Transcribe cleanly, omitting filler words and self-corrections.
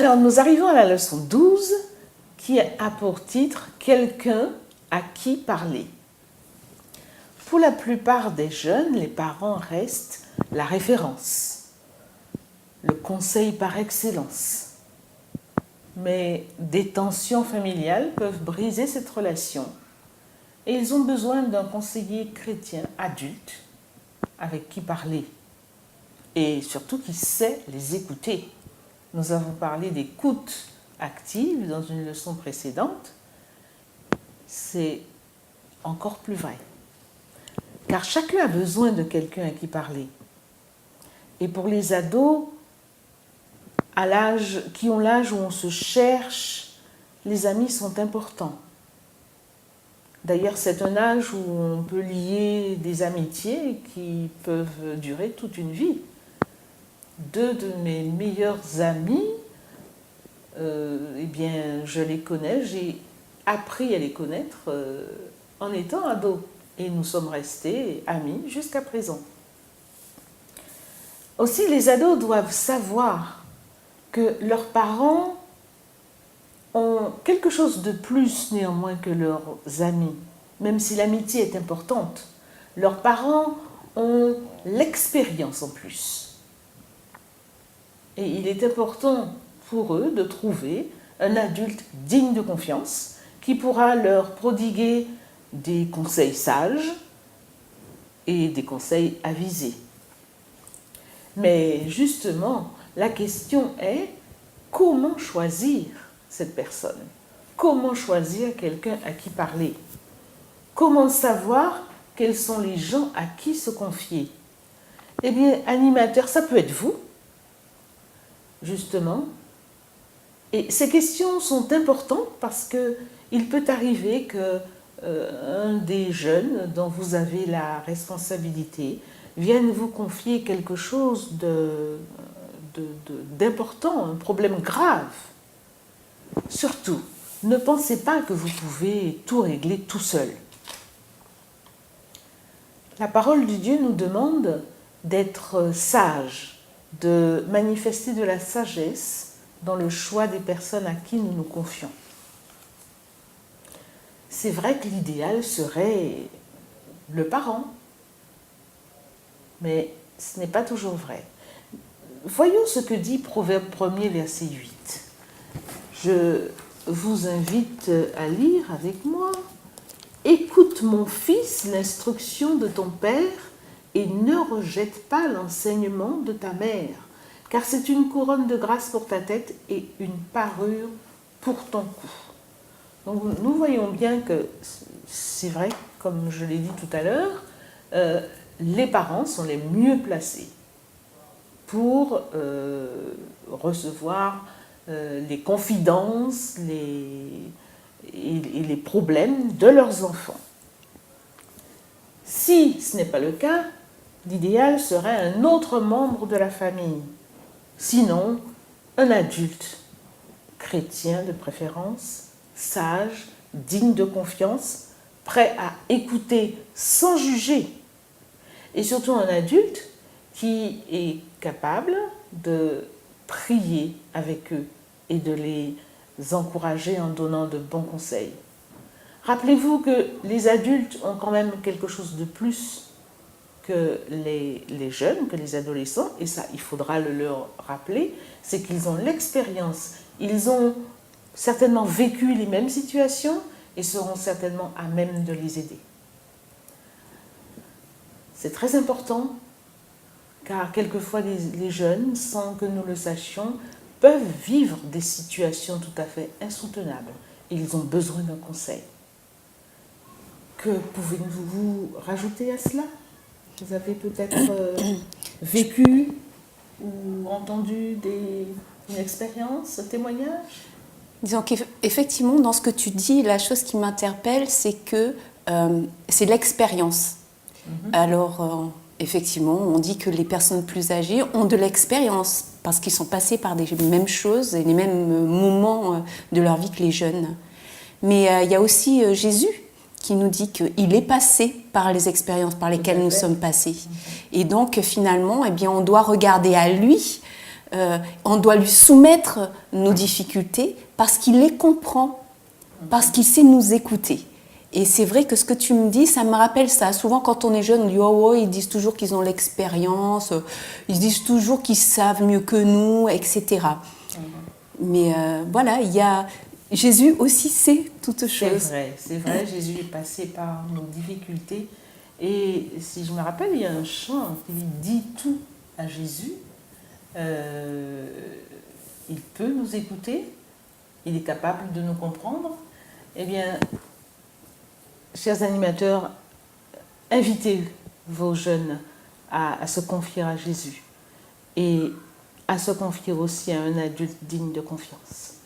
Alors, nous arrivons à la leçon 12 qui a pour titre « Quelqu'un à qui parler ». Pour la plupart des jeunes, les parents restent la référence, le conseil par excellence. Mais des tensions familiales peuvent briser cette relation et ils ont besoin d'un conseiller chrétien adulte avec qui parler et surtout qui sait les écouter. Nous avons parlé d'écoute active dans une leçon précédente. C'est encore plus vrai. Car chacun a besoin de quelqu'un à qui parler. Et pour les ados, qui ont l'âge où on se cherche, les amis sont importants. D'ailleurs, c'est un âge où on peut lier des amitiés qui peuvent durer toute une vie. 2 de mes meilleurs amis, eh bien, je les connais, j'ai appris à les connaître en étant ado. Et nous sommes restés amis jusqu'à présent. Aussi, les ados doivent savoir que leurs parents ont quelque chose de plus néanmoins que leurs amis, même si l'amitié est importante. Leurs parents ont l'expérience en plus. Et il est important pour eux de trouver un adulte digne de confiance qui pourra leur prodiguer des conseils sages et des conseils avisés. Mais justement, la question est comment choisir cette personne? Comment choisir quelqu'un à qui parler? Comment savoir quels sont les gens à qui se confier? Eh bien, animateur, ça peut être vous, justement. Et ces questions sont importantes parce qu'il peut arriver que un des jeunes dont vous avez la responsabilité vienne vous confier quelque chose d'important, un problème grave. Surtout, ne pensez pas que vous pouvez tout régler tout seul. La parole de Dieu nous demande d'être sage, de manifester de la sagesse dans le choix des personnes à qui nous nous confions. C'est vrai que l'idéal serait le parent, mais ce n'est pas toujours vrai. Voyons ce que dit Proverbe 1er, verset 8. Je vous invite à lire avec moi. « Écoute mon fils l'instruction de ton père et ne rejette pas l'enseignement de ta mère, car c'est une couronne de grâce pour ta tête et une parure pour ton cou. » Donc nous voyons bien que c'est vrai, comme je l'ai dit tout à l'heure, les parents sont les mieux placés pour recevoir les confidences et les problèmes de leurs enfants. Si ce n'est pas le cas, l'idéal serait un autre membre de la famille, sinon un adulte chrétien de préférence, sage, digne de confiance, prêt à écouter sans juger, et surtout un adulte qui est capable de prier avec eux et de les encourager en donnant de bons conseils. Rappelez-vous que les adultes ont quand même quelque chose de plus que les jeunes, que les adolescents, et ça, il faudra le leur rappeler, c'est qu'ils ont l'expérience, ils ont certainement vécu les mêmes situations et seront certainement à même de les aider. C'est très important, car quelquefois les jeunes, sans que nous le sachions, peuvent vivre des situations tout à fait insoutenables et ils ont besoin d'un conseil. Que pouvez-vous rajouter à cela? Vous avez peut-être vécu ou entendu une expérience, un témoignage? Disons qu'effectivement, dans ce que tu dis, la chose qui m'interpelle, c'est que c'est l'expérience. Alors, effectivement, on dit que les personnes plus âgées ont de l'expérience parce qu'ils sont passés par les mêmes choses et les mêmes moments de leur vie que les jeunes. Mais il y a aussi Jésus qui nous dit qu'il est passé par les expériences par lesquelles nous sommes passés. Et donc, finalement, eh bien, on doit regarder à lui on doit lui soumettre nos difficultés parce qu'il les comprend, parce qu'il sait nous écouter. Et c'est vrai que ce que tu me dis, ça me rappelle ça. Souvent, quand on est jeune, on dit « Oh, ils disent toujours qu'ils ont l'expérience, ils disent toujours qu'ils savent mieux que nous, etc. » Mais voilà, Jésus aussi sait toutes choses. C'est vrai, Jésus est passé par nos difficultés. Et si je me rappelle, il y a un chant qui dit tout à Jésus. Il peut nous écouter, il est capable de nous comprendre. Eh bien, chers animateurs, invitez vos jeunes à se confier à Jésus et à se confier aussi à un adulte digne de confiance.